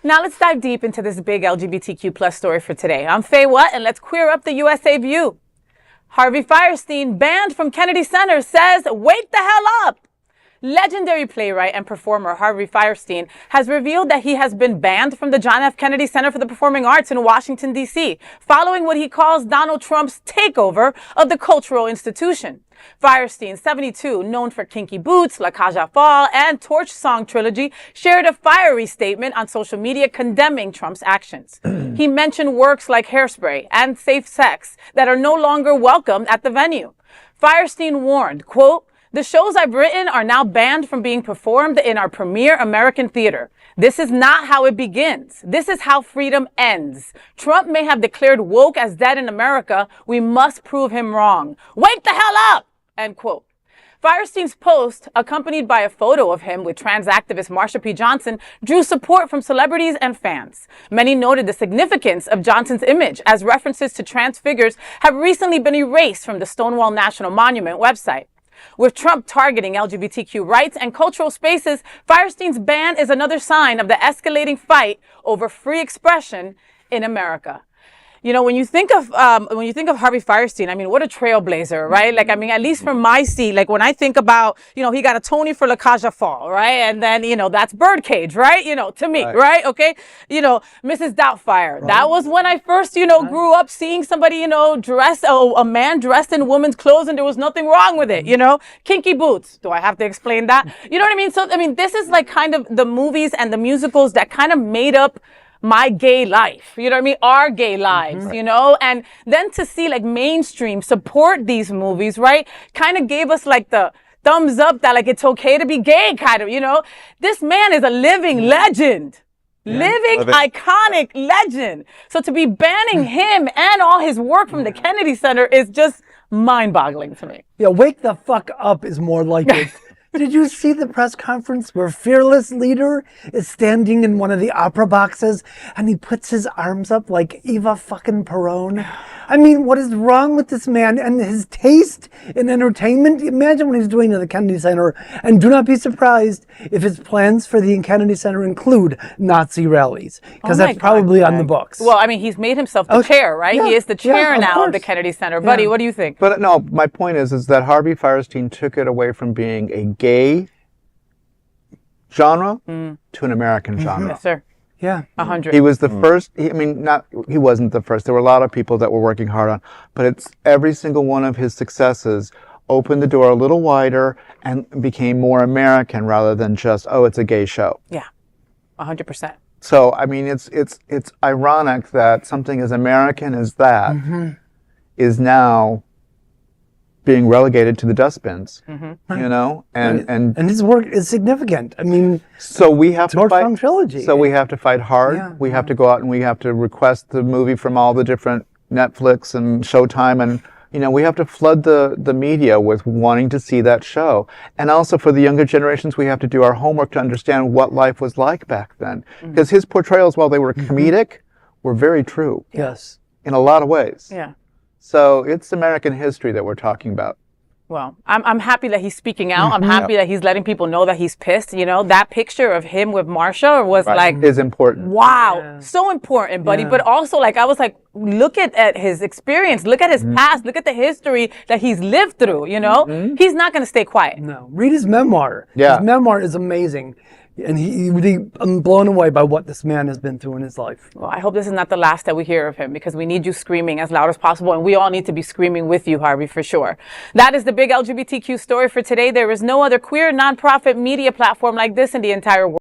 Now let's dive deep into this big LGBTQ plus story for today. I'm Faye Watt, and let's queer up the USA view. Harvey Fierstein, banned from Kennedy Center, says, wake the hell up. Legendary playwright and performer Harvey Fierstein has revealed that he has been banned from the John F. Kennedy Center for the Performing Arts in Washington, D.C., following what he calls Donald Trump's takeover of the cultural institution. Fierstein, 72, known for Kinky Boots, La Cage aux Folles, and Torch Song Trilogy, shared a fiery statement on social media condemning Trump's actions. He mentioned works like Hairspray and Safe Sex that are no longer welcomed at the venue. Fierstein warned, quote, "The shows I've written are now banned from being performed in our premier American theater. This is not how it begins. This is how freedom ends. Trump may have declared woke as dead in America. We must prove him wrong. Wake the hell up!" End quote. Fierstein's post, accompanied by a photo of him with trans activist Marsha P. Johnson, drew support from celebrities and fans. Many noted the significance of Johnson's image, as references to trans figures have recently been erased from the Stonewall National Monument website. With Trump targeting LGBTQ rights and cultural spaces, Fierstein's ban is another sign of the escalating fight over free expression in America. You know, when you think of Harvey Fierstein, I mean, what a trailblazer, right? Like, I mean, at least from my seat, like when I think about, you know, he got a Tony for La Cage aux Folles, right? And then, you know, that's Birdcage, right? You know, to me, right? Okay. You know, Mrs. Doubtfire. Right. That was when I first, you know, grew up seeing somebody, you know, a man dressed in women's clothes, and there was nothing wrong with it, you know? Kinky Boots. Do I have to explain that? You know what I mean? So, I mean, this is like kind of the movies and the musicals that kind of made up my gay life, you know what I mean? Our gay lives, you know? And then to see like mainstream support these movies, right? Kind of gave us like the thumbs up that like it's okay to be gay, kind of, you know? This man is a living legend. Living iconic legend. So to be banning him and all his work from the Kennedy Center is just mind-boggling to me. Yeah, wake the fuck up is more like it. Did you see the press conference where Fearless Leader is standing in one of the opera boxes and he puts his arms up like Eva fucking Perón? I mean, what is wrong with this man and his taste in entertainment? Imagine what he's doing at the Kennedy Center, and do not be surprised if his plans for the Kennedy Center include Nazi rallies, because that's probably on the books. Well, I mean, he's made himself the chair, right? Yeah, he is the chair now of the course. Kennedy Center. Buddy, what do you think? But no, my point is that Harvey Fierstein took it away from being a gay genre to an American genre. Yes, sir. Yeah. 100. He was the first. He wasn't the first. There were a lot of people that were working hard on, but it's every single one of his successes opened the door a little wider and became more American rather than just, oh, it's a gay show. Yeah. 100%. So, I mean, it's ironic that something as American as that is now being relegated to the dustbins, you know, and his work is significant. I mean, so we have to fight. Trilogy. So we have to fight hard. Yeah. We have to go out and we have to request the movie from all the different Netflix and Showtime, and you know, we have to flood the media with wanting to see that show. And also for the younger generations, we have to do our homework to understand what life was like back then, because his portrayals, while they were comedic, were very true. Yes. In a lot of ways. Yeah. So it's American history that we're talking about. Well, I'm happy that he's speaking out. I'm happy that he's letting people know that he's pissed. You know, that picture of him with Marsha was like, is important. Wow, so important, buddy. But also, like, I was like, look at his experience, look at his past, look at the history that he's lived through. You know, he's not going to stay quiet. No, read his memoir. Yeah. His memoir is amazing. And I'm blown away by what this man has been through in his life. Well, I hope this is not the last that we hear of him, because we need you screaming as loud as possible, and we all need to be screaming with you, Harvey, for sure. That is the big LGBTQ story for today. There is no other queer nonprofit media platform like this in the entire world.